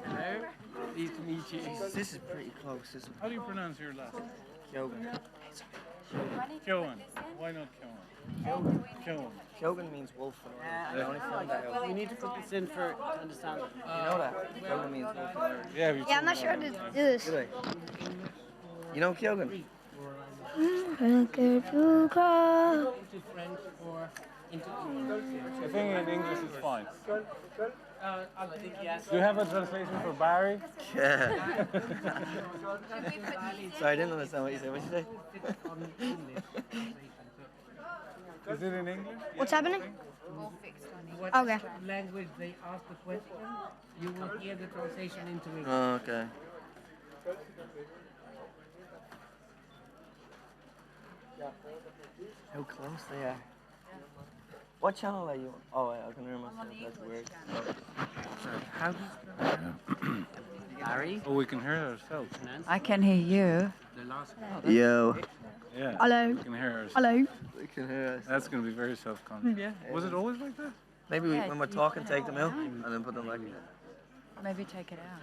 Hello. Pleased to meet you. This is pretty close, isn't How do you pronounce your last name? it? Kyogen. Kyoan. Why not Kyoan? Kyoan. Kyogen means wolf in Irish. I only found that out. We need to put this in for to understand it. You know that? Kyogen means wolf in Irish. Yeah, Yeah, I'm not sure how to do this. Do they? You know Kyogen? Into French or into I think in English is fine. I think yes. Do you have a translation for Barry? Yeah. Sorry, I didn't understand what you said. What did you say? Is it in English? What's happening? What Okay. language they ask the question, you will hear the translation into English. Oh, okay. How close they are. What channel are you on? Oh, I can hear myself. That's weird. How do you Barry? Oh, we can hear ourselves. I can hear you. The last Yo. Yeah. Hello. We can hear ourselves. Hello. We can hear us. That's going to be very self-conscious. Yeah. Was it always like that? Maybe Yeah, when we're you talking, can take them out have and then put them back in. Maybe take it out.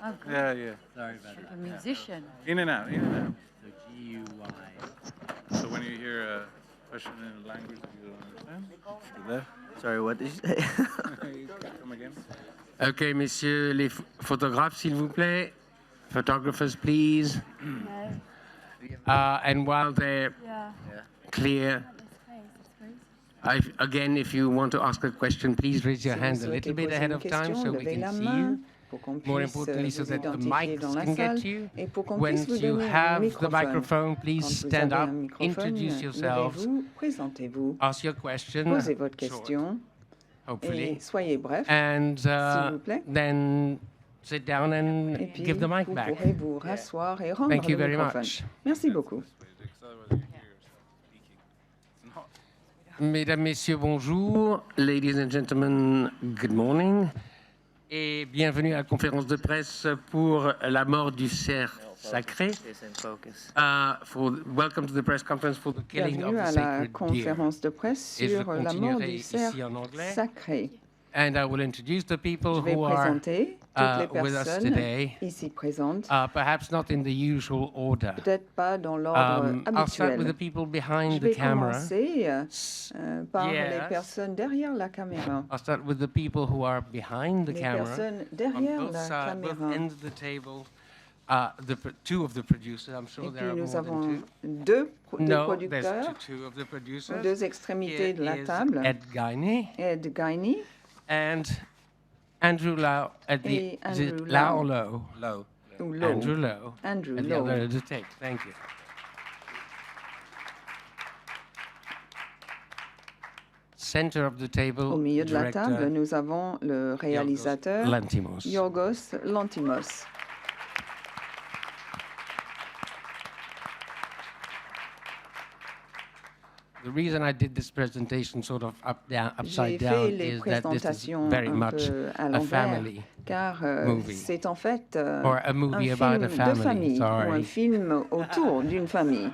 Oh, good. Yeah, yeah. Sorry about Like a musician. In and out, in and out. So GUI. So when you hear a question in a language that you don't understand, do that. Sorry, what did you say? Come again. Okay, messieurs les photographes, s'il vous plaît. Photographers, please. And while they're Yeah. clear, again, if you want to ask a question, please raise your Si hand vous a little souhaitez bit poser ahead une of time so question, we levez la can see main you. pour qu'on More puisse importantly, so vous that the identifier dans mics la can salle get you. et pour qu'on Once puisse vous you donner un have the microphone. microphone, Quand please vous stand avez up, un microphone, introduce yourselves, levez-vous, présentez-vous, ask your question, posez votre short, question hopefully, et soyez bref. and s'il vous plaît. then sit down Et and puis, give the mic vous back. pourrez vous rasseoir et rendre Thank you le very microphone. much. Merci beaucoup. Mesdames, Messieurs, bonjour. Ladies and gentlemen, good morning. Et bienvenue à la conférence de presse pour la mort du cerf sacré. It's in focus. Welcome to the press conference for the killing of Bienvenue the à la sacred deer. conférence de presse Et je sur la mort continuerai du cerf ici en anglais. sacré. And I will introduce the people Je vais who are présenter toutes les with us personnes today, ici présentes, perhaps not in the usual order. peut-être pas dans l'ordre I'll start with the habituel. people Je behind the vais camera. commencer par les Yes. personnes derrière la caméra. I'll start with the people who are behind the Les camera. personnes On derrière both la sides, both caméra. ends of the table. Two of the producers. I'm sure Et there are puis nous more than avons two. deux No, producteurs, there's two of the aux producers. deux extrémités Here de la is table, Ed Guiney Ed Guiney and Andrew Lau at the Et is it Andrew Lau Lau. or Lowe? Lowe. ou Lowe. Andrew Lowe. Andrew At the Lowe. other end of the tape. Thank you. Center of the table. Au milieu de la director table, nous avons le réalisateur Lantimos. Yorgos Lantimos. The reason I did this presentation sort of upside J'ai down fait les is that this is présentations very un much peu à a l'envers, family car movie. c'est en fait or a un movie film about a de family. famille ou un Sorry. film autour d'une famille.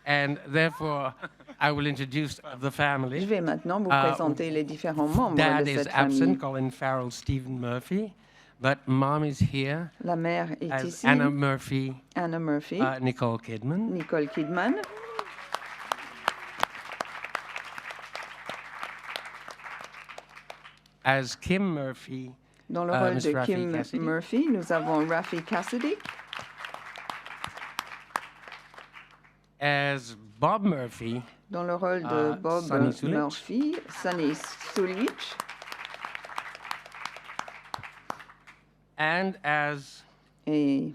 And therefore, I will introduce the Je family. vais maintenant vous présenter les différents membres Dad de is cette absent, famille. Colin Farrell, Stephen Murphy, but Mom is here La mère est as ici, Anna Murphy, Anna Murphy, Nicole Kidman, Nicole Kidman, as Kim Murphy, dans le rôle Miss de Raffi Kim Cassidy. Murphy, nous avons Raffi Cassidy, as Bob Murphy, dans le rôle de Bob Sunny Sulich. Murphy, Sunny Sulich, and as et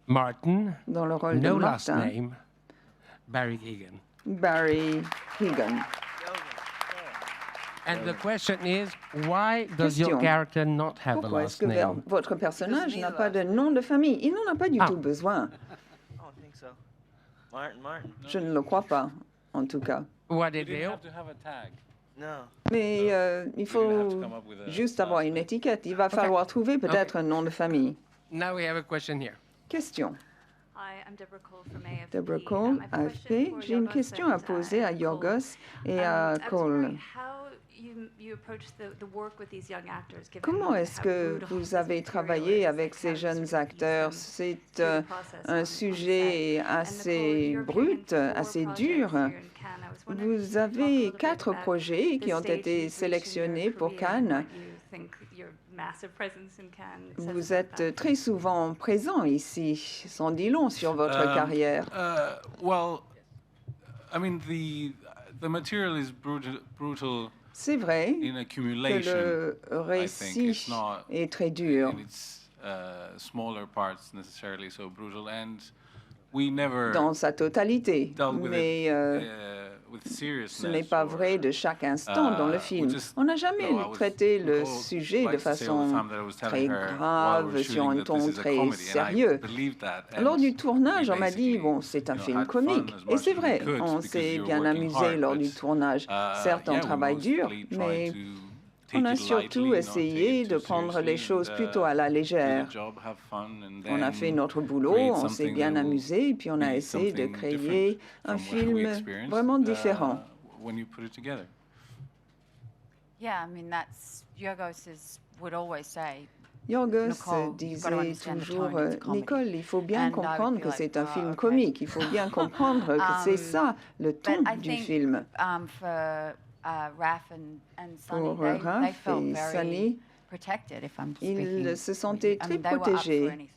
Martin, dans le rôle no de last Martin, name, Barry Keegan. Barry Keegan. And the question is, why does your Question. character not have a Pourquoi est-ce last que name? votre personnage n'a pas de nom de famille? Il n'en a pas du Ah. tout besoin. I don't think so. Martin. Je ne le crois pas, en tout cas. What You did didn't they? have to have a tag. No. Mais il You're gonna have faut to come up with a juste last avoir une name. étiquette. Il va falloir trouver peut-être un nom de famille. Now we have a question here. Question. Hi, I'm Deborah Cole from AFP. Deborah Cole, I have a question AFP. for J'ai une Yorgos question à and, poser à Cole. Yorgos et I à was Cole. wondering how you approach the work with these young actors, given Comment est-ce how que brutal vous this avez material travaillé is, avec like ces how to jeunes sort of acteurs? ease them C'est through the process un on sujet set. And assez Nicole, you're brut, opinion, 4 assez projects dur. here in Cannes. I was wondering if Vous you could talk a avez little bit 4 about projets the qui ont stage été you've reached in your sélectionnés pour career and Cannes. what you think your massive presence in Cannes says Vous about that. êtes très souvent présent ici. Ça en dit long sur votre carrière. Well, I mean, the material is brutal C'est vrai in que accumulation. le I think récit it's not est très dur. in its smaller parts necessarily so brutal, and we never Dans sa totalité, dealt with mais it with ce seriousness. n'est pas vrai de chaque instant dans le film. On n'a jamais traité le sujet de façon très grave, sur un ton très sérieux. Lors du tournage, on m'a dit, bon, c'est un film comique. Et c'est vrai, on s'est bien amusé lors du tournage. Certes, on travaille dur, mais on a surtout essayé de prendre les choses plutôt à la légère. On a fait notre boulot, on s'est bien amusé, et puis on a essayé de créer un film vraiment différent. When you put it together. Yeah, I mean, that's would always say. Yorgos Nicole, disait you've got to understand the toujours, tone, it's a comedy. Nicole, il faut bien And I would comprendre be que like, c'est un oh, film okay. comique, il faut bien comprendre que c'est ça le ton But I du think film. For Raph and Sunny, Pour they Raph felt et very Sunny, protected, if I'm ils speaking. se sentaient très protégés.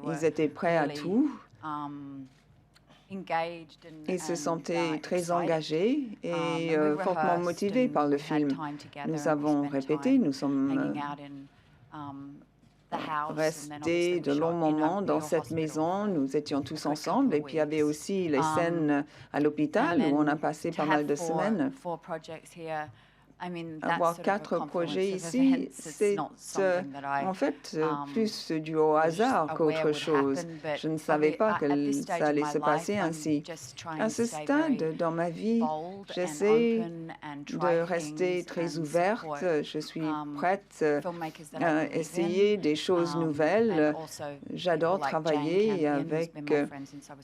Ils étaient prêts à tout. Ils se sentaient très engagés et fortement motivés par le film. Nous avons répété, nous sommes restés de longs moments dans cette maison. Nous étions tous ensemble. Et puis il y avait aussi les scènes à l'hôpital où on a passé pas mal de semaines. Avoir 4 projets ici, c'est en fait plus dû au hasard qu'autre chose. Je ne savais pas que ça allait se passer ainsi. À ce stade dans ma vie, j'essaie de rester très ouverte. Je suis prête à essayer des choses nouvelles. J'adore travailler avec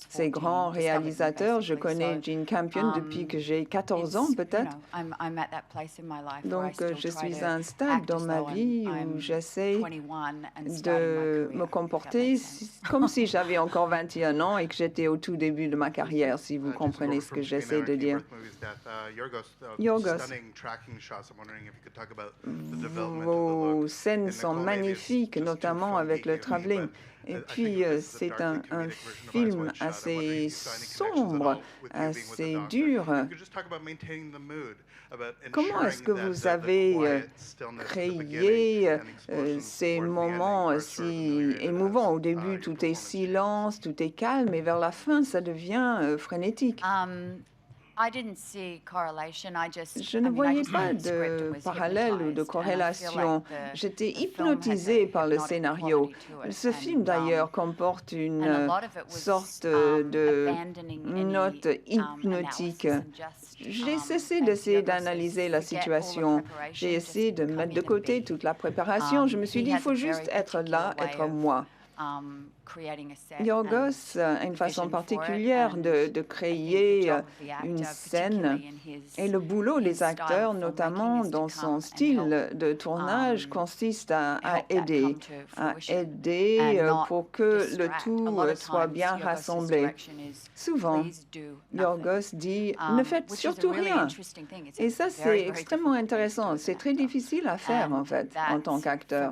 ces grands réalisateurs. Je connais Jane Campion depuis que j'ai 14 ans peut-être. Donc, je suis à un stade dans ma vie où j'essaie de me comporter comme si j'avais encore 21 ans et que j'étais au tout début de ma carrière, si vous comprenez ce que j'essaie de dire. Yorgos, vos scènes sont magnifiques, notamment avec le travelling. Et puis, c'est un film assez sombre, assez dur. Comment est-ce que vous avez créé ces moments si émouvants? Au début, tout est silence, tout est calme, et vers la fin, ça devient frénétique. Je ne voyais pas de parallèle ou de corrélation. J'étais hypnotisée par le scénario. Ce film, d'ailleurs, comporte une sorte de note hypnotique. J'ai cessé d'essayer d'analyser la situation. J'ai essayé de mettre de côté toute la préparation. Je me suis dit, il faut juste être là, être moi. Yorgos a une façon particulière de créer une scène et le boulot des acteurs, notamment dans son style de tournage, consiste à aider pour que le tout soit bien rassemblé. Souvent, Yorgos dit « ne faites surtout rien ». Et ça, c'est extrêmement intéressant. C'est très difficile à faire, en fait, en tant qu'acteur.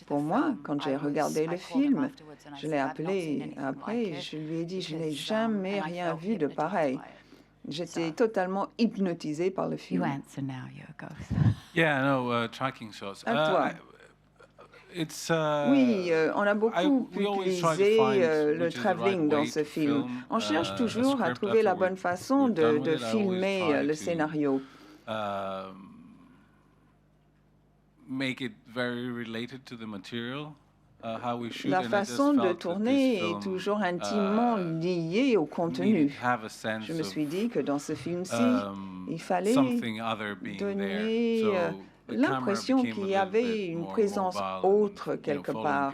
Pour moi, quand j'ai regardé le film, je l'ai appelé après, je lui ai dit, je n'ai jamais rien vu de pareil. J'étais totalement hypnotisée par le film. Yeah, no, tracking shots. À toi. Oui, on a beaucoup utilisé le travelling dans ce film. On cherche toujours à trouver la bonne façon de filmer le scénario. Make it very related to the material. La façon de tourner est toujours intimement liée au contenu. Je me suis dit que dans ce film-ci, il fallait donner l'impression qu'il y avait une présence autre quelque part.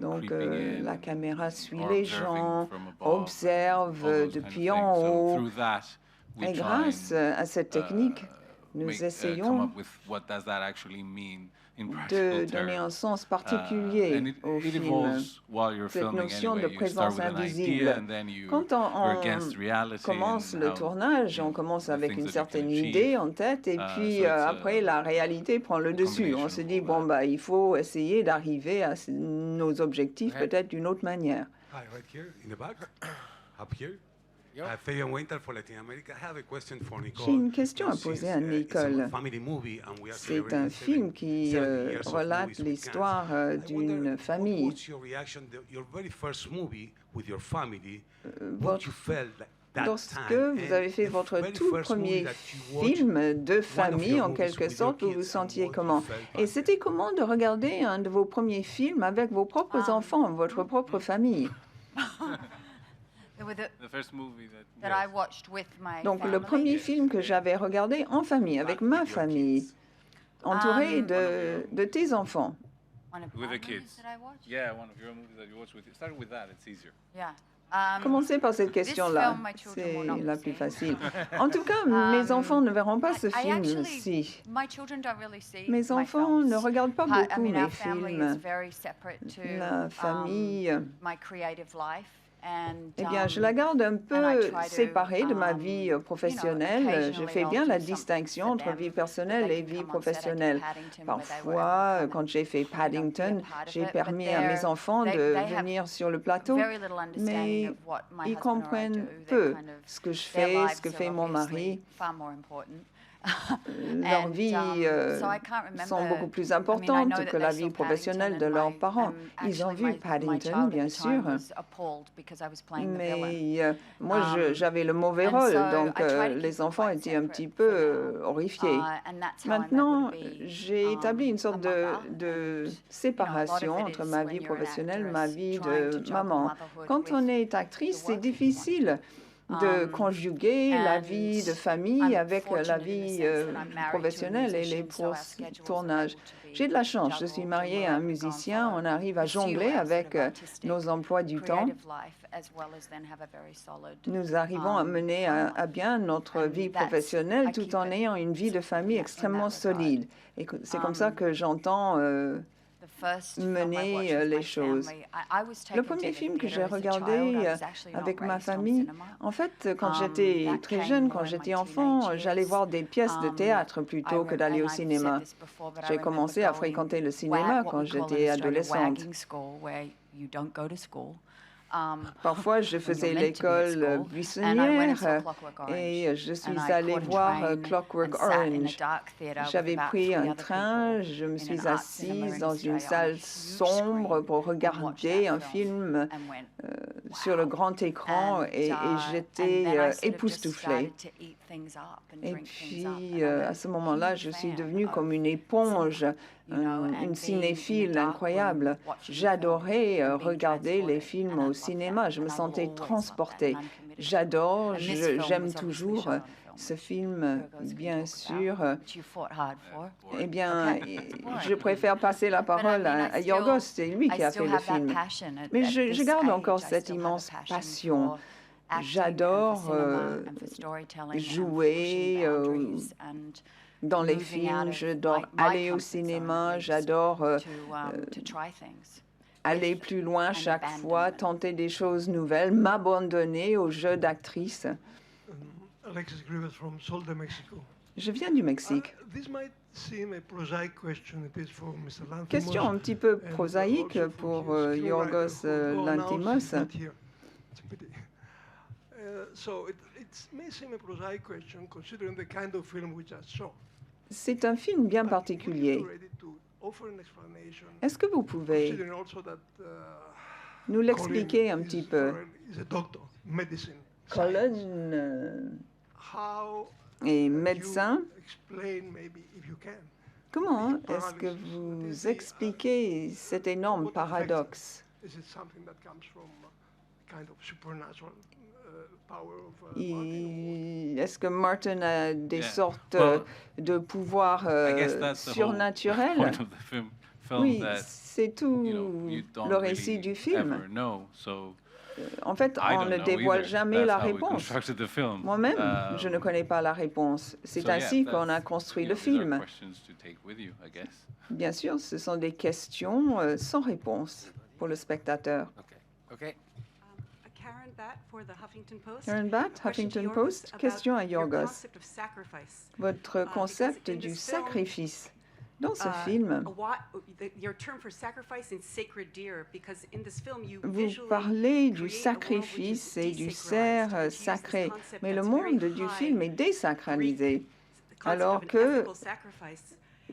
Donc la caméra suit les gens, observe depuis en haut. Et grâce à cette technique, Nous come essayons up with what does that actually mean in de practical donner un terms. sens particulier And au it film. evolves while you're Cette filming notion de anyway. You start présence with an invisible. idea and then Quand you're against reality commence and le how, tournage, you on know, commence the avec things une that you can certaine achieve. idée en tête et puis So it's après la réalité prend le dessus. On combination se of dit, all bon, that. bah, il faut essayer d'arriver à nos objectifs Ouais. peut-être d'une autre manière. Hi, right here in the back, up here. Yep. Fabian Winter for Latin America. I have a question for Nicole. J'ai une question à Since, poser à it's Nicole. a family movie and we are C'est celebrating un film qui 70 years of relate movies with l'histoire Cannes. I d'une wonder, what famille. was your reaction, your very first movie with your family, what votre- you felt like that Lorsque time, vous and avez fait the votre very tout first movie premier that you watched, film de one of famille, your en movies quelque with your sorte, vous vous kids, and sentiez what you comment? felt Et back c'était comment de regarder un de vos premiers films avec vos propres enfants, votre propre famille? The first movie that I watched with my Donc le family. premier film que j'avais regardé en famille, avec ma famille, entouré de tes enfants. One of With my the movies kids. that I watched? Yeah, one of your movies that you watched with. Start with that. It's easier. Yeah. Commencez par cette question-là, film, my children will c'est not la see. plus facile. En tout cas, mes enfants ne verront pas ce I actually- film-ci. My children don't really see Mes my enfants films. ne regardent pas I beaucoup mean, mes our family is films. very separate to La famille, my creative life. And, eh bien, je la garde un and I peu try to, séparée de ma vie professionnelle. Je occasionally fais I'll bien la do something distinction for entre them, vie so personnelle they et can vie come on set. I did professionnelle. Paddington, where they were able to Parfois, come quand j'ai fait and, be a Paddington, part of j'ai it, but permis à mes they're- enfants de they have venir sur le plateau, very little understanding mais of what my ils husband or I comprennent do. peu They're kind of- ce que je their fais, lives ce que are fait mon mari. obviously far more important. Leurs And, vies so I can't remember- sont beaucoup plus I mean, I know importantes that que they la saw vie professionnelle de Paddington leurs and my- parents. Ils ont actually, vu my Paddington, child bien at the time sûr, was appalled because I was playing the villain. mais moi, Um, j'avais le mauvais and rôle, so donc I try to keep les them enfants quite étaient un separate petit for peu now. horrifiés. And that's how I'm Maintenant, able to be, j'ai établi une sorte a de mother. séparation it entre is ma when vie you're an professionnelle, actor, ma is vie trying de to juggle maman. motherhood Quand with on est actrice, the c'est work you difficile de conjuguer la and vie de famille I'm avec la fortunate in the vie sense that I'm married to a professionnelle et les musician, so our schedules are tournages. able to be J'ai de la chance, je suis juggled, mariée and à un we're able to go and musicien, follow on arrive à pursue jongler our avec sort of artistic, nos emplois du temps. creative life, as well as then have a very solid, Nous arrivons à mener à bien notre and vie that's- professionnelle I tout keep en it ayant une vie de famille in that extrêmement regard. solide. Et c'est comme ça que j'entends the first film I mener watched with les my choses. family, I was Le taken premier to the film que j'ai theater as a regardé child. I was actually not avec ma raised on famille, cinema. en fait, quand j'étais that très came jeune, more quand in j'étais my enfant, teenage j'allais years. voir des pièces de théâtre I plutôt que d'aller au and I've said cinéma. this before, but I J'ai remember commencé à going fréquenter le cinéma what quand we call in j'étais Australia adolescente. wagging school, where you don't go to school. Parfois, je when faisais you're meant to be at l'école school. And I went and buissonnière saw Clockwork Orange. et je suis And I allée caught a voir train Clockwork and sat in a Orange. dark theater with J'avais about pris 3 un other train, people je me in suis an art cinema assise in dans une Australia on a salle huge sombre screen pour and watched regarder that un film and went, sur le grand écran et and j'étais then I sort of just époustouflée. started to eat things up and Et drink things up. puis, And I'm a à ce moment-là, huge je suis fan devenue of comme une éponge, cinema, you know, and une being in cinéphile the dark incroyable. room, watching the film J'adorais and being regarder les transported, films and I au love cinéma. that, Je me and I will sentais always love that, transportée. and I'm committed to it. J'adore, And this film j'aime was obviously toujours shown on film. ce film, Virgo's bien can talk sûr. about, which you fought hard for. Eh bien, Okay. je préfère passer la But I parole mean, à I Yorgos, still- c'est lui qui I a still fait le have that film. passion at- Mais at je this garde age, encore I cette still have a immense passion passion. for acting and for J'adore cinema and for storytelling and for jouer pushing boundaries and dans les moving out films, of j'adore my aller au comfort zone, cinéma, at least, j'adore to try things. aller plus loin chaque fois, abandonment. tenter des choses nouvelles, m'abandonner au jeu d'actrice. Alexis Grivas from Sol de Mexico. Je viens du Mexique. This might seem a prosaic question. It is for Mr. Lanthimos. Question un petit peu and prosaïque also pour for his Yorgos co-writer who announced Lanthimos. he's not here. It's a pity. So it may seem a prosaic question considering the kind of film we just saw. C'est un film bien But particulier. would you be ready to offer an explanation, Est-ce que vous pouvez considering also that nous l'expliquer un Colin petit peu? is a doctor, medicine. Colin How est you médecin. explain maybe if you can. Comment est-ce que vous expliquez cet énorme paradoxe? Is it something that comes from a kind of supernatural power of Martin? Est-ce que Martin a des Yeah. sortes Well, de pouvoirs I guess that's the whole surnaturels? point of the film Oui, that c'est tout you don't le récit really du film. ever know. So en fait, I on don't ne know dévoile either. jamais That's la how we réponse. constructed the film. Moi-même, je ne connais pas la réponse. C'est So, yeah, ainsi qu'on a that's- construit you le know, these are film. questions to take with you, I guess. Bien sûr, ce sont des questions sans réponse pour le spectateur. Okay. Karen Batt for the Huffington Post. Karen Batt, A question to Huffington Yorgos Post. about Question à your Yorgos. concept of sacrifice. Votre concept because in du this film, sacrifice. Dans ce film, your term for sacrifice is sacred deer because in this film you vous visually parlez du create a world which is sacrifice et du desacralized. cerf And to use this sacré, concept mais le that's very monde du high film est désacralisé, the concept alors of an que ethical sacrifice,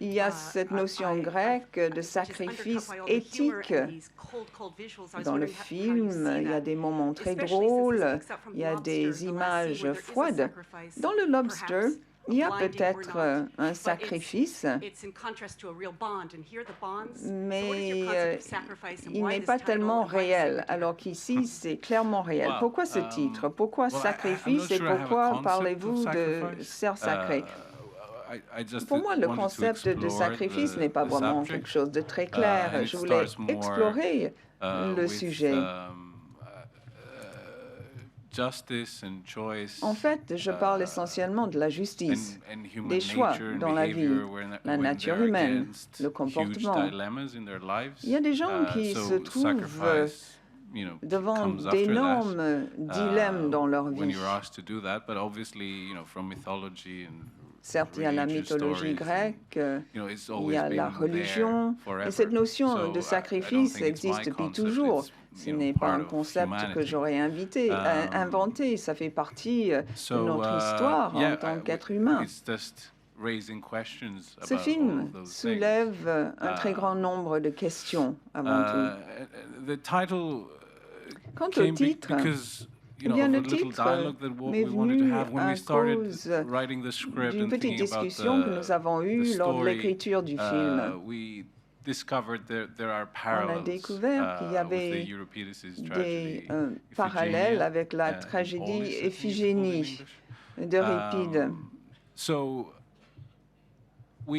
il y a cette notion grecque de which is sacrifice undercut by all the humor éthique. and these cold visuals. I was Dans le wondering how you film, see il y a that, des moments très especially since this drôles, picks up from il y a Lobster, des the last scene images where there is a froides. sacrifice, Dans le Lobster, perhaps il y a blinding or peut-être not, un but sacrifice, it's in contrast to a real bond, and here the bonds. So what is mais your concept of sacrifice and il why n'est this pas title tellement and why réel, Sacred Deer? alors qu'ici, c'est clairement réel. Well, Pourquoi ce titre? Pourquoi well, I'm sacrifice not et sure I have a pourquoi concept parlez-vous of de sacrifice. cerf sacré? I just Pour moi, le wanted to concept de explore sacrifice the- n'est pas the vraiment subject. quelque chose de très clair. And it Je voulais starts more, explorer le with, sujet. Justice and choice, En fait, je parle essentiellement de la justice, des choix dans la vie, la nature humaine, le comportement. Il y a des gens qui se trouvent devant d'énormes dilemmes dans leur vie. Certes, il y a la mythologie grecque, il y a la religion, et cette notion de sacrifice existe depuis toujours. Ce n'est pas un concept que j'aurais inventé, ça fait partie de notre histoire en tant qu'être humain. Ce film soulève un très grand nombre de questions avant tout. Quant au titre, eh bien, le titre m'est venu à cause d'une petite discussion que nous avons eue lors de l'écriture du film. On a découvert qu'il y avait des parallèles avec la tragédie Iphigénie d'Euripide. On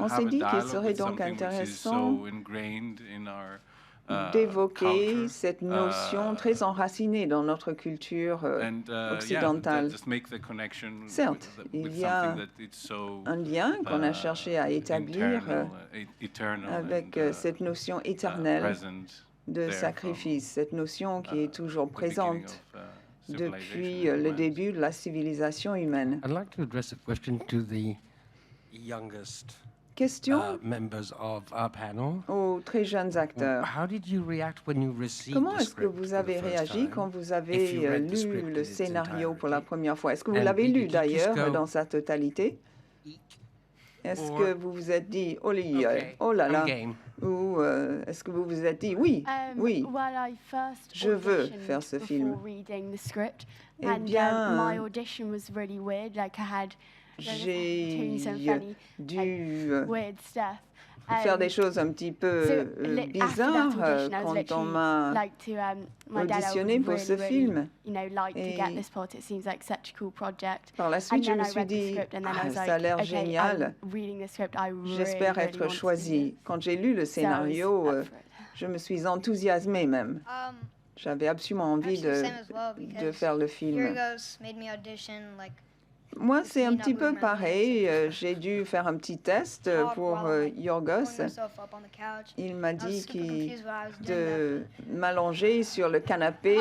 s'est dit qu'il serait donc intéressant d'évoquer cette notion très enracinée dans notre culture occidentale. Certes, il y a un lien qu'on a cherché à établir avec cette notion éternelle de sacrifice, cette notion qui est toujours présente depuis le début de la civilisation humaine. I'd like to address a question to the youngest Question members of our panel. aux très jeunes acteurs. How did you react when you received Comment the est-ce que script vous for the avez first réagi time? quand vous If avez you read the lu script in le its scénario pour la entirety? première fois? Est-ce que vous And l'avez did lu you just d'ailleurs go, dans sa totalité? Est-ce or- que vous vous êtes dit, oh, Okay, oh là I'm là, game. ou est-ce que vous vous êtes dit, oui, oui, Well, I first je veux auditioned faire ce before film. reading the script, Eh and bien, my audition was really weird. Like I had doing some j'ai funny, dû weird stuff. faire des choses un petit peu After that bizarres audition, I was quand on literally m'a like to my dad. I auditionné would pour really, ce really, film. you know, like to Et get this part. It seems like such a cool project. Par la And suite, je then me I suis read the dit, script, and then I ah, was ça like, a l'air okay, génial. I'm reading the script. I J'espère really, être really want to do choisie. it. Quand j'ai lu le So I was scénario, up for it. je me suis enthousiasmée même. J'avais absolument envie de faire le film. Yorgos made me audition like Moi, c'est un petit peu pareil. J'ai dû faire un petit test pour Yorgos. Il m'a dit de m'allonger sur le canapé,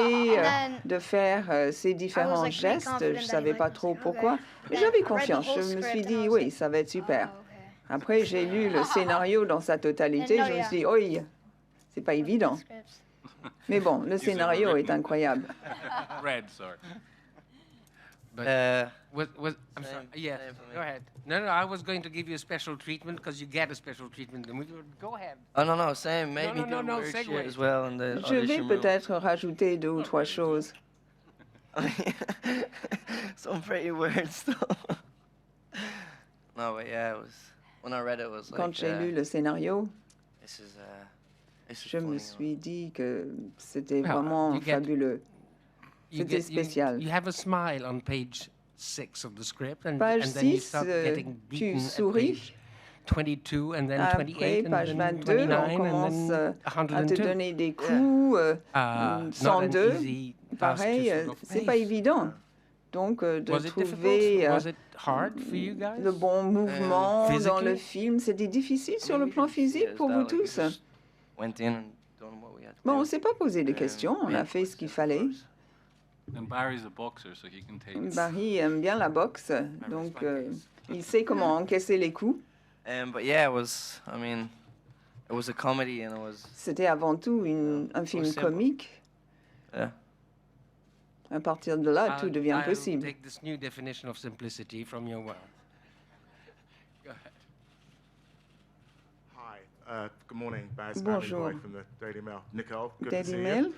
de faire ces différents gestes. Je ne savais pas trop pourquoi. Mais j'avais confiance. Je me suis dit, oui, ça va être super. Après, j'ai lu le scénario dans sa totalité. Je me suis dit, oui, c'est pas évident. Mais bon, le scénario est incroyable. Red, sorry. But I'm sorry. Yes, same for me. go ahead. No, I was going to give you a special treatment because you get a special treatment. Go ahead. Oh no, same. Made me No, do no, weird segue. shit as well in the Je vais audition room. peut-être rajouter 2 ou 3 choses. Some pretty weird stuff. No, but yeah, it was when I read it, it was Quand like j'ai lu le scénario, this is je me funny, suis dit que c'était Well, vraiment you get- fabuleux. You C'était get- spécial. You have a smile on page 6 of the script, and Page then you 6, start getting tu beaten at souris. page 22 and then Après, 28 and page then 22, 29 on commence and then à te 102. donner des coups. Not 102, an easy task to pareil, sort of c'est pas pace. évident. Donc, de Was it trouver difficult? Was it hard for you guys? le bon mouvement dans physically? le film, c'était difficile sur le plan physique pour vous tous. Went in and done what we had to Bon, on do. ne s'est pas posé de questions, on a fait ce qu'il fallait. And Barry's a boxer, so he can take it. Barry aime bien la boxe, donc il sait comment encaisser les coups. But yeah, it was a comedy and it was, C'était avant tout un film simple. comique. yeah. À partir de là, tout devient I'll possible. take this new definition of simplicity from your world. Go ahead. Hi, good morning. Baz Bonjour. Pammy from the Daily Mail. Nicole, good to Daily see Mail. you.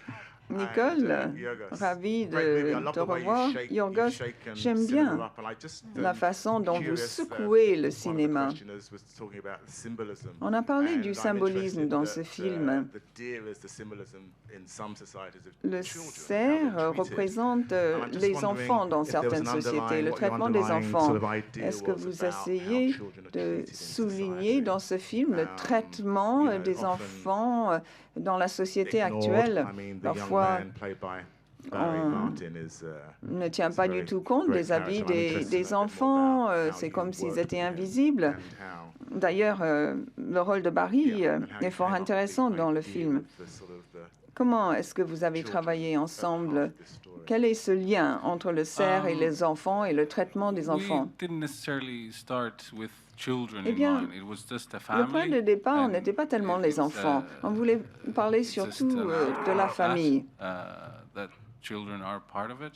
Nicole, Yorgos. ravi Great movie. I de love te the way you revoir. shake- Yorgos, you've shaken j'aime cinema bien up, and I just, la façon dont vous curious, secouez le one of the cinéma. questioners was talking about the symbolism, On a parlé and du I'm symbolisme interested dans that, ce film. the deer is the symbolism in some societies of Le children, how cerf they're treated. représente And I'm just les wondering enfants dans if there was certaines an sociétés, underlying- le what your traitement des underlying enfants. sort of idea Est-ce que was vous about how essayez children are de treated in souligner society? dans ce film le traitement you know, des often enfants dans la société ignored? actuelle? I mean, the young Parfois, man played by Barry on Martin is, ne tient is a pas very du tout compte great des avis character. I'm interested to des know a bit more enfants. about how C'est you comme s'ils worked étaient with him invisibles. and how- D'ailleurs, le rôle de Barry yeah, and how est you fort came up with intéressant the dans le idea film. of the sort of the Comment est-ce que vous avez children travaillé at the ensemble? heart of this story. Quel est ce lien entre le cerf et les enfants et le traitement des enfants? We didn't necessarily start with children Eh in bien, mind. It was just a Le family. point de départ and n'était pas tellement it- les it's, enfants. On voulait parler it's just surtout de la famille. That children are part of it.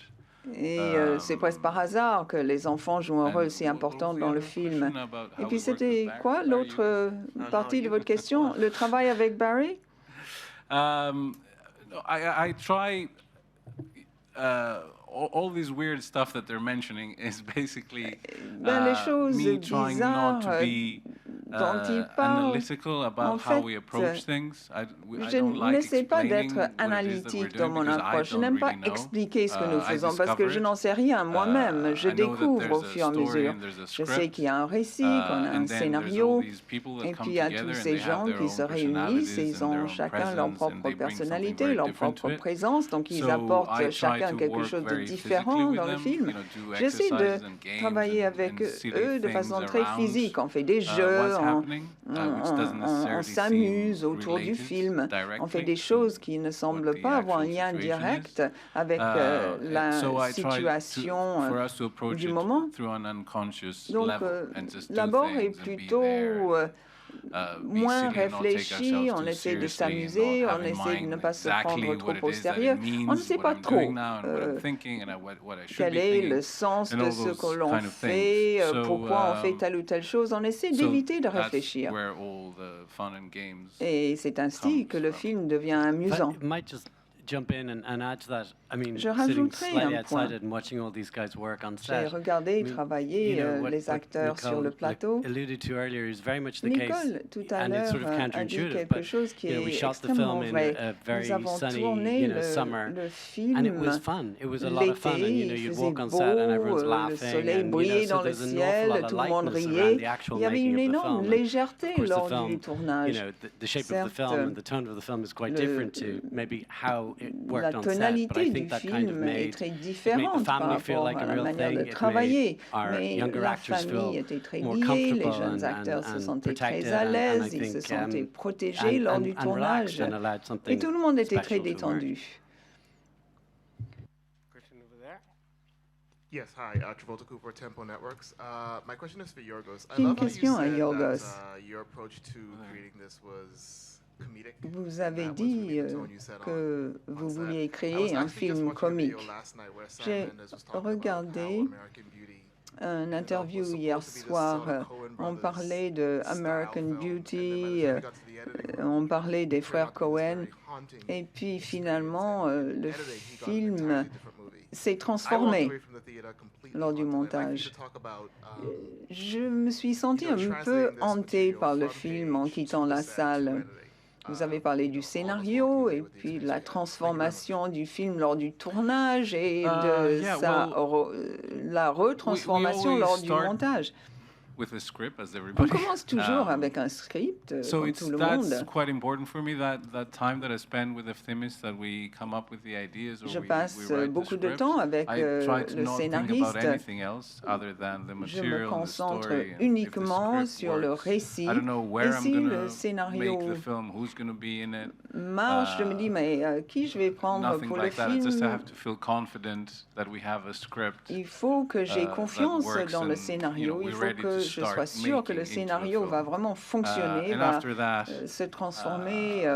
Et c'est presque par hasard que les enfants jouent un rôle si important dans le film. Et puis c'était quoi l'autre partie de votre question? Le travail avec Barry? No, I try. All these weird stuff that they're mentioning is basically Les choses me trying not to bizarres be dont ils parlent, analytical en about fait, how we approach things. I Je don't like n'essaie pas explaining d'être what it is that we're analytique doing dans mon because I approche. Je don't n'aime pas really know. expliquer ce que nous I faisons parce que discover je it. n'en sais rien moi-même. Je I know that découvre au there's a fur et à story mesure. and there's a Je sais script, qu'il y a un récit, qu'on a un and then there's scénario. all these people that Et come puis il y a together tous and ces they have gens their qui own se réunissent et ils personalities and their ont own chacun leur presence, and propre they bring something personnalité, very leur different propre to it. présence. Donc ils So I apportent try chacun to quelque work chose de very différent physically dans with le them, film. you know, do J'essaie de exercises and games travailler and avec silly eux de things façon très around, physique. On fait des jeux, what's happening, which doesn't on necessarily s'amuse seem autour du related film. On fait directly des choses qui ne what semblent the pas avoir un actual lien situation direct is. avec la So I try to, situation for us to approach du it moment. through an unconscious Donc level and just do l'abord est things and be plutôt there. Be moins silly and not take réfléchi, ourselves on too essaie de seriously and s'amuser, not on have in essaie de mind ne pas se exactly prendre trop what it au is that it sérieux. means, On ne sait what pas I'm trop doing now and what I'm thinking and what I should quel be est thinking le sens and de all ce those que l'on kind of fait, things. So, pourquoi on fait telle ou telle chose. On essaie so d'éviter de that's réfléchir. where all the fun and games Et c'est ainsi que le film devient amusant. I might just jump in and add to that. I mean, Je sitting rajouterai slightly un point. outside and watching all these guys work on J'ai set. regardé I mean, travailler you know, what les acteurs sur le plateau. alluded to earlier is very much the case, Nicole, tout à and it's l'heure, sort of a dit counterintuitive. quelque But chose qui you know, we est shot the extrêmement film in vrai. a very Nous avons sunny, tourné you know, summer, le film and it was fun. It was a lot of fun, and l'été, you know, il you'd faisait walk on beau, set and everyone's le laughing, soleil and you know, brillait so dans le there's an awful ciel, lot of tout le monde lightness around riait. the actual Il y avait une making of the énorme film. légèreté Of course, the lors film, du you tournage. know, the shape of the Certes, film and the tone of the film is quite le- different to maybe how it La worked on set, but tonalité I du think that kind of film est made très it made the différente par family feel rapport like à a la real manière thing. de It travailler. made our Mais younger la actors famille feel était très more liée, les comfortable jeunes acteurs se and sentaient très protected, à and I l'aise, ils se think, sentaient protégés lors du and tournage. relaxed and allowed Et something tout le monde était très special to emerge. détendu. Question over there. Yes, hi, Travolta Cooper, Tempo Networks. My question is for Yorgos. I J'ai une love how you question à said Yorgos. that your approach to creating this was comedic. Vous avez That was dit really the tone you set que on vous set. vouliez I was créer un actually just film watching a comique. video last night where Sam J'ai Mendes was talking about regardé how American Beauty un interview hier soir. On parlait de American Beauty, on parlait des frères Cohen, et puis finalement, le film s'est transformé lors du montage. Je me suis sentie un peu hantée par le film en quittant la salle. Vous avez parlé du scénario et puis de la transformation du film lors du tournage et de yeah, la retransformation we lors du start- montage. with a script, as On everybody. commence toujours avec un script, So comme it's tout le that's monde. quite important for me, that time that I spend with the themist, that we come up with the ideas, or Je we passe write beaucoup the de script. temps avec I try to le not think about scénariste. anything else other than the Je me material and the concentre story. And if the uniquement script sur le works, récit. I don't know where Et I'm si gonna le make scénario the film, who's gonna be in it. marche, je me dis, mais qui je vais prendre Nothing pour le like that. I just film? have to feel confident that we have a script. Il faut que j'ai that confiance works dans le and, scénario. Il we're faut ready que to je start sois sûr que le making into a scénario va film. vraiment fonctionner, And va after that, se transformer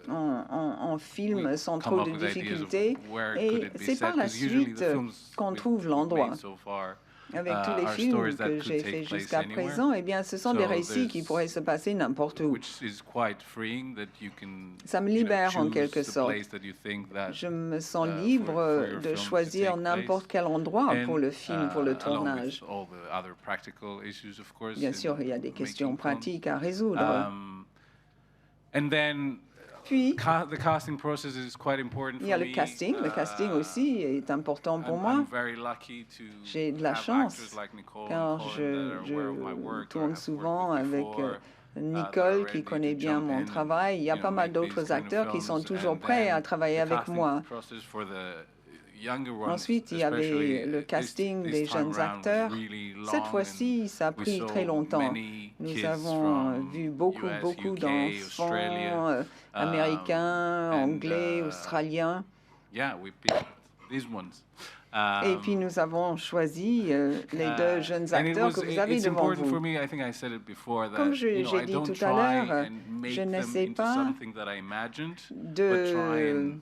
en film we sans come trop up de with ideas of difficultés. where could Et it be c'est set, par la 'cause usually the suite films qu'on we've trouve l'endroit. made so far, Avec tous les are films stories that que could j'ai take faits place jusqu'à anywhere. présent, eh bien, ce sont des So récits qui there's- pourraient se passer n'importe où. which is quite freeing, that you can, Ça me libère en choose quelque the sorte. place that you think that, Je me sens for libre your de film to choisir take n'importe place. quel endroit And, pour le film, pour le along with tournage. all the other practical issues, of course, Bien in sûr, il y a des questions making films. pratiques à résoudre. And then Puis, the casting process is quite important il y a for le me. casting. Le casting aussi est important pour moi. I'm very lucky to J'ai de la have chance, actors like Nicole car and Colin that are aware of my je work or tourne have souvent worked with avec before, that Nicole, are qui ready connaît to bien jump mon in, travail. Il y a pas mal make these d'autres kind of acteurs qui sont films. toujours And prêts then à travailler the avec casting moi. process for the younger ones, Ensuite, il y avait especially, le casting this des time jeunes around was acteurs. really long, Cette fois-ci, ça a and we pris saw très longtemps. many Nous kids avons from vu beaucoup US, UK, d'enfants Australia, américains, and, anglais, australiens. yeah, we picked these ones. Et puis nous avons choisi les deux jeunes And it acteurs was- que vous avez it's devant important for vous. me, I think I said it before, that, Comme j'ai I dit don't tout à try l'heure, and make je them n'essaie into pas something that I imagined, de- but try and,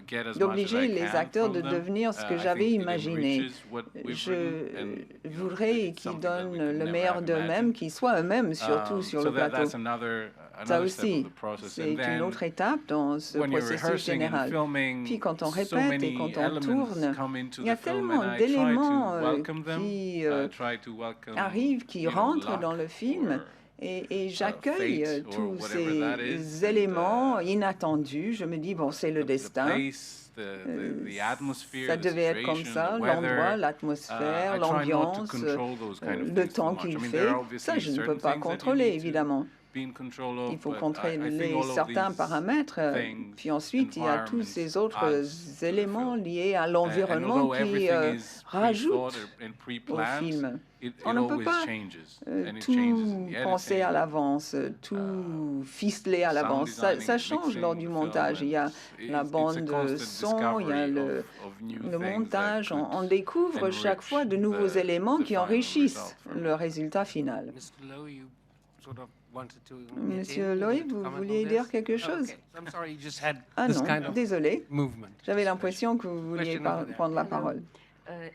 get as much as d'obliger I les can acteurs from de them. devenir ce que I j'avais think it imaginé. enriches what we've Je written, and, voudrais it's qu'ils something that we donnent could le never meilleur have d'eux-mêmes, imagined. qu'ils soient eux-mêmes surtout sur So le plateau. that's another Ça step of aussi, the process. c'est And then, une autre étape dans ce when you're processus rehearsing and général. filming, Puis quand on so répète et many quand on elements tourne, come into il y a the film, tellement and I try to d'éléments welcome them, qui try to welcome, arrivent, qui you know, rentrent luck dans le film. or, Et j'accueille fate or tous whatever that is, ces and, éléments inattendus. Je me dis, bon, c'est le the destin. place, the atmosphere, Ça the devait être comme situation, ça, the weather. l'endroit, l'atmosphère, I try not to l'ambiance, control those kind of le things too temps much. qu'il I mean, fait. there are obviously Ça, je ne peux certain pas things that you contrôler, need to évidemment. be in control of, Il faut but I contrôler think all of certains these paramètres. things, Puis ensuite, il y a tous ces autres environments adds to the éléments film. liés à And l'environnement although qui everything is rajoutent pre-thought and au pre-planned, film. it On ne peut always pas changes, and it changes tout in the penser à editing, l'avance, tout ficeler à l'avance. Ça change lors du montage. Il y a la bande son, il y a le montage. On découvre chaque fois de nouveaux éléments qui enrichissent le résultat final. Monsieur Loy, vous vouliez dire quelque chose? Ah non, désolé. J'avais l'impression que vous vouliez prendre la parole.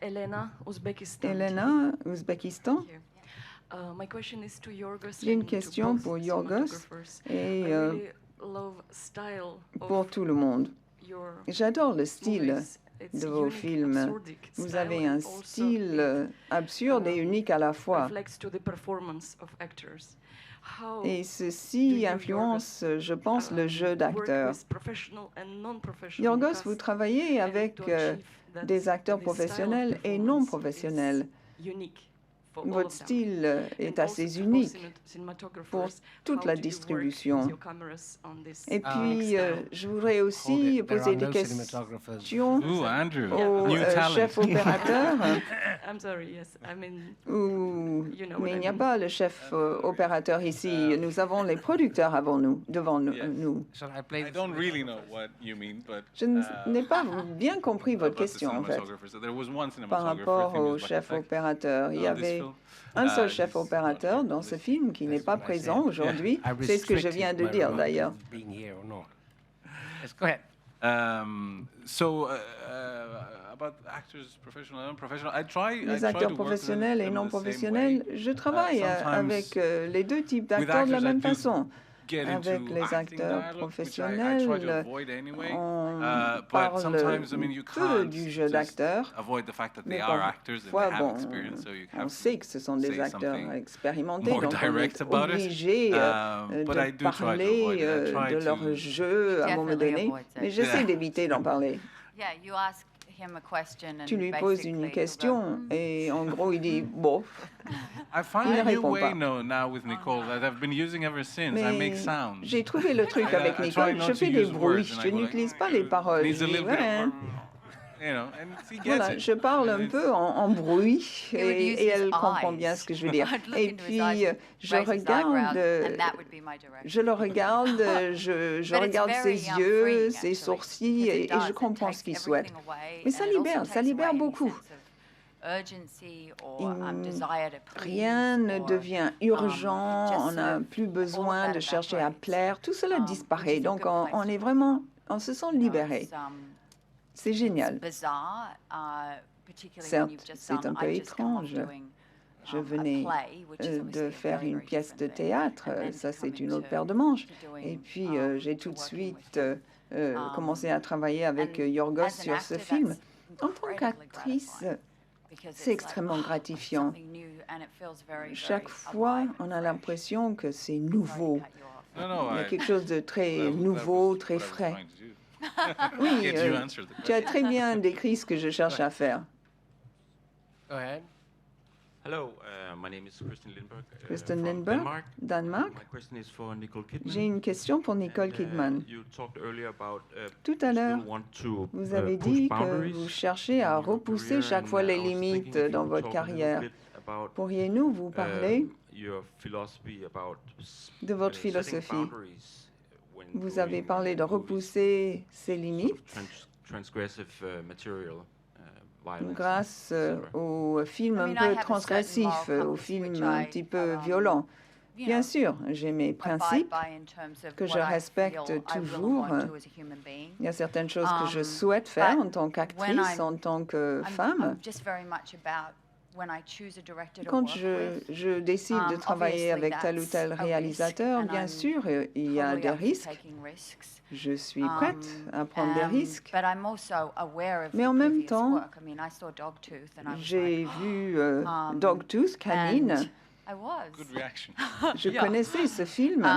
Elena, Ouzbékistan. Elena, Ouzbékistan. J'ai une question pour Yorgos et pour tout le monde. J'adore le style de vos films. Vous avez un style absurde et unique à la fois. Et ceci influence, je pense, le jeu d'acteur. Yorgos, vous travaillez avec des acteurs professionnels et non professionnels. Votre style est assez unique pour toute la distribution. Et puis, je voudrais aussi poser des questions au chef opérateur. Mais il n'y a pas le chef opérateur ici. Nous avons les producteurs devant nous. Je n'ai pas bien compris votre question, en fait. Par rapport au chef opérateur, il y avait un seul chef opérateur dans ce film qui n'est pas présent aujourd'hui. C'est ce que je viens de dire, d'ailleurs. Les acteurs professionnels et non professionnels, je travaille avec les deux types d'acteurs de la même façon. Avec les acteurs professionnels, on parle peu du jeu d'acteur, mais parfois, bon, on sait que ce sont des acteurs expérimentés, donc on est obligé de parler de leur jeu à un moment donné, mais j'essaie d'éviter d'en parler. Tu lui poses une question et en gros, il dit « bon ». I find Il ne a new répond way pas. now with Nicole that I've been using ever since. I make Mais sounds. j'ai trouvé le truc avec I try Nicole. not Je to fais des use bruits, words, and je I go like, n'utilise pas les paroles. needs Je a dis, little bit ouais, of, you know, and he gets voilà, it. je parle un peu en bruit He would use et his elle comprend eyes. bien ce que je veux dire. I'd look Et into his puis, eyes, je raise his eyebrows, regarde, and that would be my direction. je le regarde, je But it's regarde very, ses freeing, yeux, ses actually, sourcils because it et does. je It comprends takes ce qu'il everything souhaite. away, Mais ça and it also libère takes away any beaucoup. sense of urgency or, desire to please, Rien ne or, devient urgent, just on sort n'a of plus all besoin that de chercher à evaporates, plaire, tout cela which disparaît. is a Donc good place on to est be. vraiment, on se sent libéré. It's, C'est génial. It's bizarre, particularly when Certes, you've just c'est done, un peu I just come off étrange. doing, Je a venais play, which is obviously de a faire very, une very pièce de different thing, théâtre, and then ça to c'est come une autre into- paire de manches. to doing, Et puis j'ai to tout de working with suite commencé à travailler avec And Yorgos as an sur ce actor, film. that's En tant incredibly qu'actrice, gratifying, because c'est it's like, extrêmement oh, gratifiant. something new, and it feels very, Chaque very fois, alive on and a fresh. l'impression que c'est nouveau. No, no, Il y a I, quelque chose de très that nouveau, was très what I was frais. trying to do. Oui, Get you answer the tu as question. très bien décrit ce que je cherche à faire. Go ahead. Hello, my name is Kristen Lindberg. Kristen from Lindberg, Denmark. Danemark. My question is for Nicole Kidman. J'ai une question pour Nicole And, Kidman. you talked earlier about, Tout à you l'heure, still want to, vous avez push dit que boundaries vous cherchez à in your repousser career, chaque and fois les I was limites thinking if you dans could votre talk a little carrière. bit about, Pourriez-nous vous parler your philosophy about de votre setting philosophie? boundaries when Vous avez doing parlé de movies, repousser ces sort limites of transgressive material, violence, grâce etc. aux films I un mean, I peu have a certain transgressifs, moral aux compass films which un I, petit peu you violents. know, Bien sûr, j'ai mes abide principes by in terms of que je what I respecte feel I will and toujours. won't do as a human being. Il y a certaines choses que je Um, souhaite faire but en tant when qu'actrice, I'm- en tant que I'm femme. just very much about when I choose a director to Quand work with. je décide de travailler Obviously avec tel ou tel that's a réalisateur, risk, and bien I'm sûr, il y a totally des up for risques. taking risks. Je suis prête à prendre des risques. But I'm also aware of Mais the en même previous temps, work. I mean, I saw Dogtooth and I was j'ai like, vu Dogtooth, Canine. and I was. Good reaction. Je Yeah. connaissais ce film.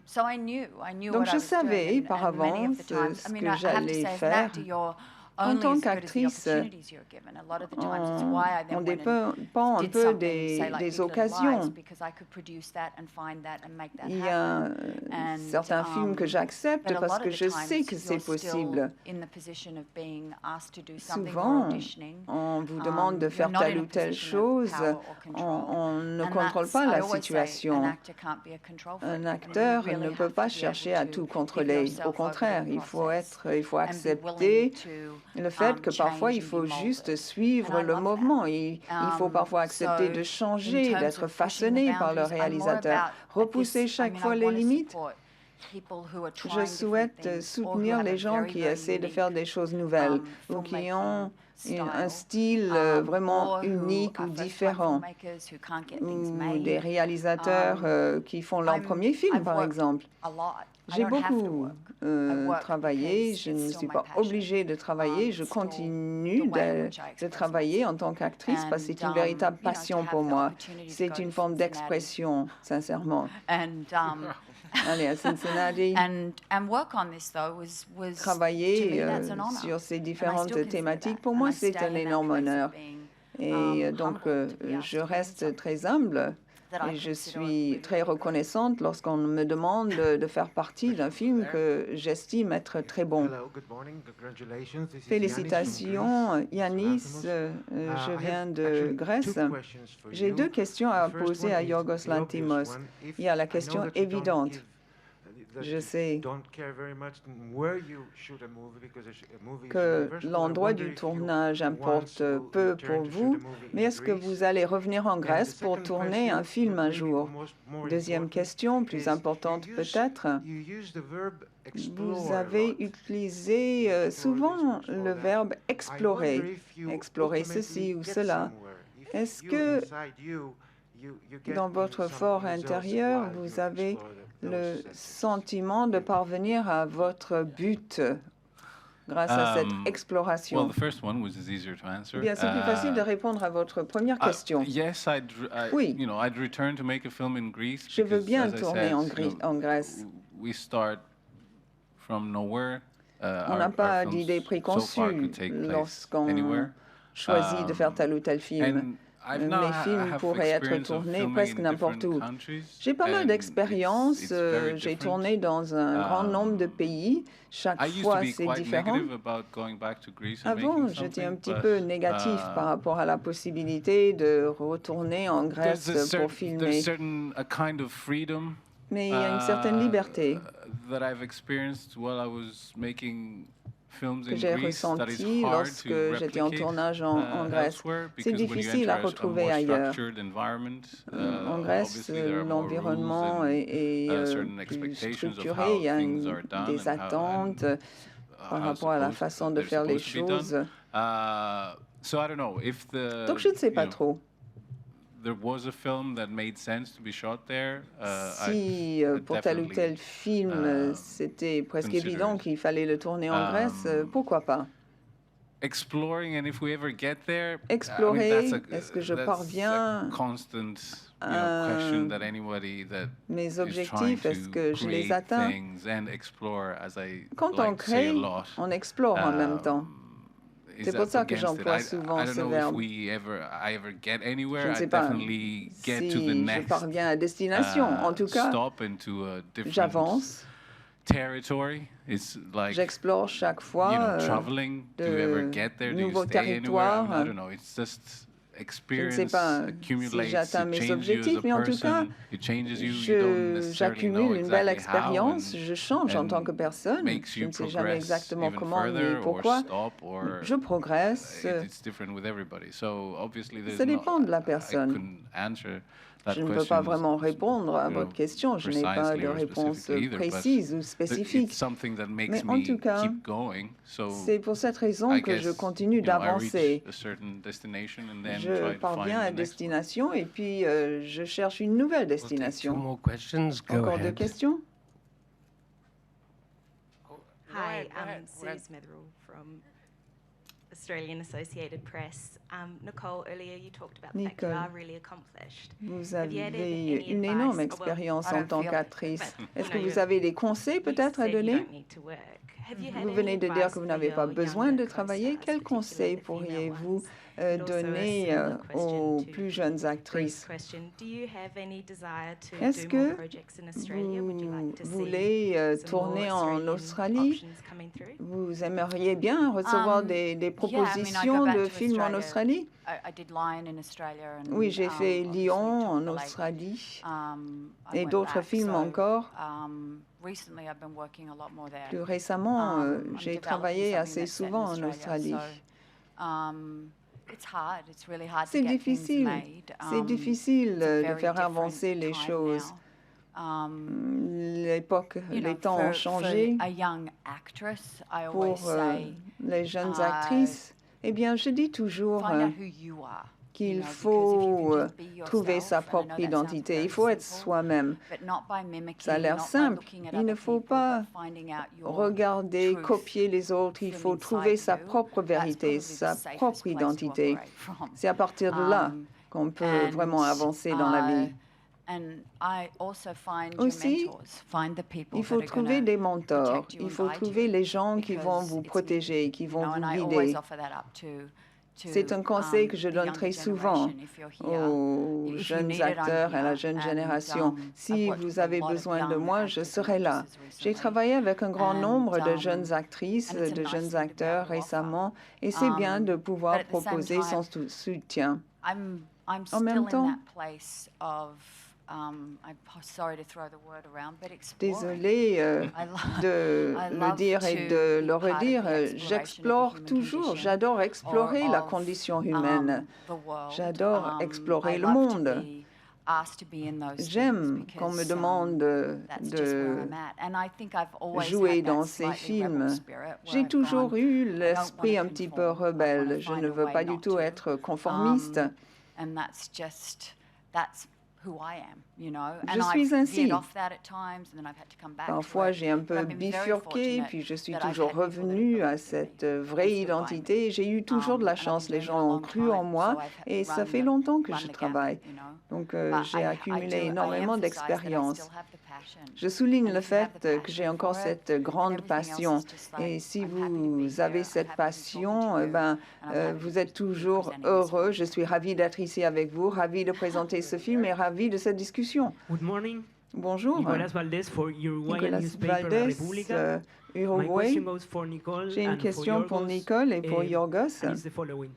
So I knew Donc what je I was savais doing, par and many of avance the times, ce I mean, que I have to j'allais say, as an faire. actor, you're En only tant as good as the qu'actrice, opportunities you're given. A lot of the times, it's why I then on went and dépend un did peu something, des say, like Big Little occasions. Lies, because I could produce that and find that and make that Il y a happen. And, certains films que j'accepte but a parce lot que of the je times, sais que c'est you're possible. still in the position of being asked to do something or Souvent, auditioning. on vous demande de You're faire not telle in a ou telle position of chose. power or control. On ne And contrôle that's- pas I la always say, situation. an actor can't be a control freak. Un I mean, you acteur really ne have peut to pas be chercher able à to tout give contrôler. yourself Au over contraire, the il faut process il faut and be accepter willing to, le fait que parfois il change and faut be juste molded. suivre And I le love mouvement. that. Il faut parfois accepter de in changer, terms d'être of pushing the façonné par le boundaries, I'm more réalisateur. about, Repousser at this, chaque I fois mean, I les wanna limites. support people who are Je trying different souhaite things or who soutenir have a les gens very, qui very essaient de unique, faire des choses nouvelles ou qui ont un style vraiment unique ou différent, ou des réalisateurs qui font leur premier film, par exemple. J'ai beaucoup travaillé, je ne suis pas obligée de travailler, je continue de travailler en tant qu'actrice parce que c'est une véritable passion pour moi. C'est une forme d'expression, sincèrement. Aller à Cincinnati, travailler sur ces différentes thématiques, pour moi, c'est un énorme honneur. Et donc, je reste très humble et je suis très reconnaissante lorsqu'on me demande de faire partie d'un film que j'estime être très bon. Félicitations, Yanis, je viens de Grèce. J'ai deux questions à poser à Yorgos Lanthimos. Il y a la question évidente. Je sais que l'endroit du tournage importe peu pour vous, mais est-ce que vous allez revenir en Grèce pour tourner un film un jour? Deuxième question, plus importante peut-être. Vous avez utilisé souvent le verbe explorer, explorer ceci ou cela. Est-ce que dans votre fort intérieur, vous avez le sentiment de parvenir à votre but grâce à cette exploration? Well, the first one, which is easier to answer. Bien, c'est plus facile de répondre à votre première question. Yes, Oui. You know, I'd return to make a film in Greece. Je veux because, bien as I tourner said, en Grèce. we start from nowhere. On n'a pas d'idée préconçue lorsqu'on choisit de faire tel ou tel film. Mes films pourraient être tournés presque n'importe où. J'ai pas mal d'expérience. J'ai tourné dans un grand nombre de pays. Chaque fois, c'est différent. Avant, j'étais un petit peu négatif par rapport à la possibilité de retourner en Grèce pour filmer. Mais il y a une certaine liberté que j'ai ressentie lorsque j'étais en tournage en Grèce. C'est difficile à retrouver ailleurs. En Grèce, l'environnement est plus structuré, il y a des attentes par rapport à la façon de faire les choses. Donc je ne sais pas trop. Si pour tel ou tel film, c'était presque évident qu'il fallait le tourner en Grèce, pourquoi pas? Explorer, est-ce que je parviens à mes objectifs, est-ce que je les atteins? Quand on crée, on explore en même temps. C'est pour ça que j'emploie souvent ce verbe. Je ne sais pas si je parviens à destination. En tout cas, j'avance. J'explore chaque fois de nouveaux territoires. Je ne sais pas si j'atteins mes objectifs, mais en tout cas, j'accumule une belle expérience, je change en tant que personne. Je ne sais jamais exactement comment ni pourquoi. Je progresse. Ça dépend de la personne. Je ne peux pas vraiment répondre à votre question. Je n'ai pas de réponse précise ou spécifique. Mais en tout cas, c'est pour cette raison que je continue d'avancer. Je parviens à destination et puis je cherche une nouvelle destination. Encore deux questions? Hi, I'm Suze Metherell from Australian Associated Press. Nicole, earlier you talked about the fact you are really accomplished. Vous avez une énorme expérience en tant qu'actrice. Est-ce que vous avez des conseils peut-être à donner? Vous venez de dire que vous n'avez pas besoin de travailler. Quels conseils pourriez-vous donner aux plus jeunes actrices? Est-ce que vous voulez tourner en Australie? Vous aimeriez bien recevoir des propositions de films en Australie? Oui, j'ai fait Lyon en Australie et d'autres films encore. Plus récemment, j'ai travaillé assez souvent en Australie. C'est difficile de faire avancer les choses. L'époque, les temps ont changé. Pour les jeunes actrices, eh bien, je dis toujours qu'il faut trouver sa propre identité. Il faut être soi-même. Ça a l'air simple. Il ne faut pas regarder, copier les autres. Il faut trouver sa propre vérité, sa propre identité. C'est à partir de là qu'on peut vraiment avancer dans la vie. Aussi, il faut trouver des mentors. Il faut trouver les gens qui vont vous protéger, qui vont vous guider. C'est un conseil que je donne très souvent aux jeunes acteurs et à la jeune génération. Si vous avez besoin de moi, je serai là. J'ai travaillé avec un grand nombre de jeunes actrices, de jeunes acteurs récemment, et c'est bien de pouvoir proposer son soutien. En même temps, désolée de le dire et de le redire, j'explore toujours. J'adore explorer la condition humaine. J'adore explorer le monde. J'aime qu'on me demande de jouer dans ces films. J'ai toujours eu l'esprit un petit peu rebelle. Je ne veux pas du tout être conformiste. Je suis ainsi. Parfois, j'ai un peu bifurqué, puis je suis toujours revenue à cette vraie identité. J'ai eu toujours de la chance. Les gens ont cru en moi et ça fait longtemps que je travaille. Donc, j'ai accumulé énormément d'expérience. Je souligne le fait que j'ai encore cette grande passion. Et si vous avez cette passion, vous êtes toujours heureux. Je suis ravie d'être ici avec vous, ravie de présenter ce film et ravie de cette discussion. Good morning. Bonjour. Nicolas Valdés for Uruguayan Nicolas newspaper La Valdés, República. My Uruguay. question goes for Nicole J'ai une and for question pour Yorgos, Nicole et pour Yorgos. and it's the following.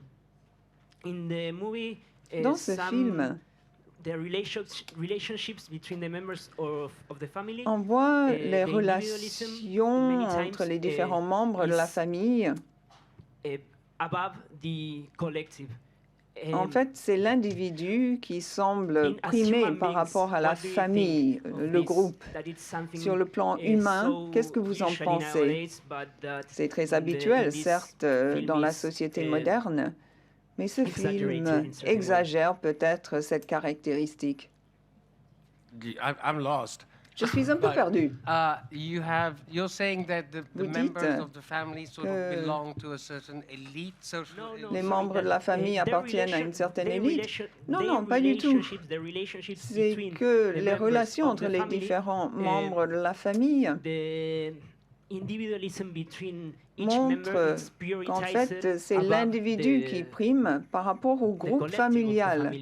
In the movie, Dans ce film, the relationships between the members of the family, on voit les the relations many times, entre les différents membres de la famille. above the collective. En fait, c'est l'individu qui semble primer par rapport à la famille, le groupe. Sur le plan humain, qu'est-ce que vous en pensez? C'est très habituel, certes, dans la société moderne, mais ce film exagère peut-être cette caractéristique. I'm lost. Je suis un peu perdu. You're saying that the Vous dites members of the family sort of belong to a certain elite, social elite? Les membres de la famille appartiennent à une certaine élite. Non, non, pas du tout. C'est que les relations entre les différents membres de la famille montrent qu'en fait, c'est l'individu qui prime par rapport au groupe familial.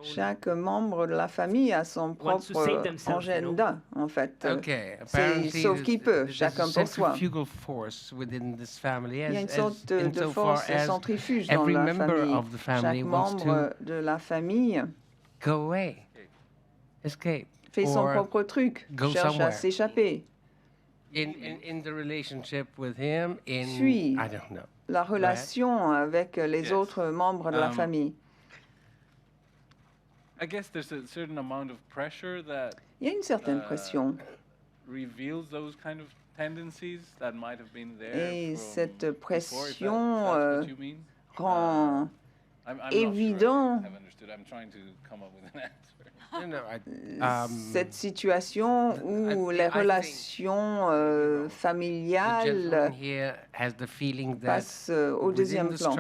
Chaque membre de la famille a son propre agenda, en fait. C'est sauf qu'il peut, chacun pour soi. Il y a une sorte de force centrifuge dans la famille. Chaque membre de la famille fait son propre truc, cherche à s'échapper. Suit la relation avec les autres membres de la famille. I guess there's a certain amount of pressure that Il y a une certaine pression. reveals those kind of tendencies that might have been there. Et cette before, if pression that's what you mean. rend I'm not évident sure I have understood. I'm trying to come up with an answer. cette situation où les relations familiales passent au deuxième plan.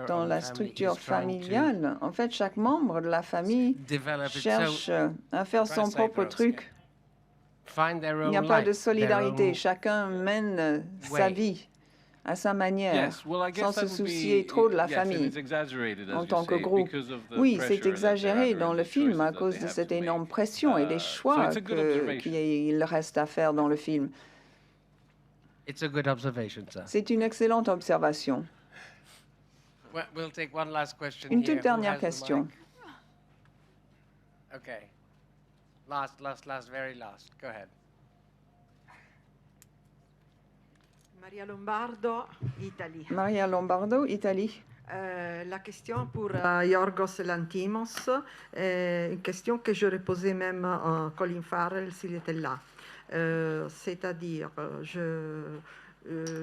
Dans la structure familiale, en fait, chaque membre de la famille cherche à faire son propre truc. Il n'y a pas de solidarité. Chacun mène sa vie à sa manière, sans se soucier trop de la famille en tant que groupe. Oui, c'est exagéré dans le film à cause de cette énorme pression et des choix qu'il reste à faire dans le film. C'est une excellente observation. Une toute dernière question. Okay. Very last. Go ahead. Maria Lombardo, Italie. Maria Lombardo, Italie. La question pour Yorgos Lanthimos, une question que j'aurais posée même à Colin Farrell s'il était là. C'est-à-dire,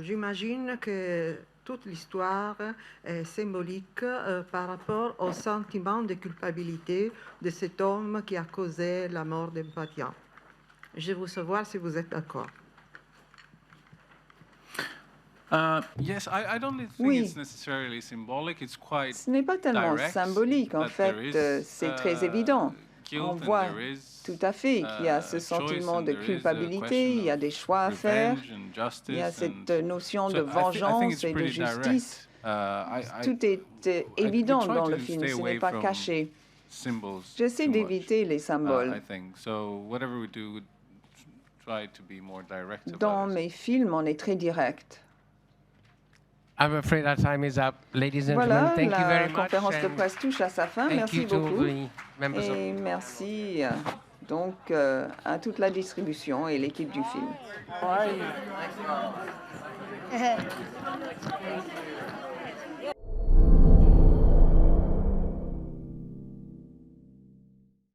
j'imagine que toute l'histoire est symbolique par rapport au sentiment de culpabilité de cet homme qui a causé la mort d'Empatia. Je veux savoir si vous êtes d'accord. Yes, I don't think Oui. it's necessarily symbolic. It's quite Ce n'est pas tellement direct symbolique, en that fait, there is, c'est très évident. guilt On and voit there is, tout à fait qu'il y a ce sentiment de culpabilité, il y a des choix à faire, il y a cette notion de vengeance et de justice. Tout est évident dans le film, ce n'est pas caché. J'essaie d'éviter les symboles. I think so. Whatever we do, try to be more direct about Dans it. mes films, on est très direct. I'm afraid our time is up, ladies and Voilà, gentlemen. Thank you la very much. conférence de and presse touche à sa fin. thank Merci you to beaucoup. the members of Et merci donc à toute la distribution et l'équipe du film.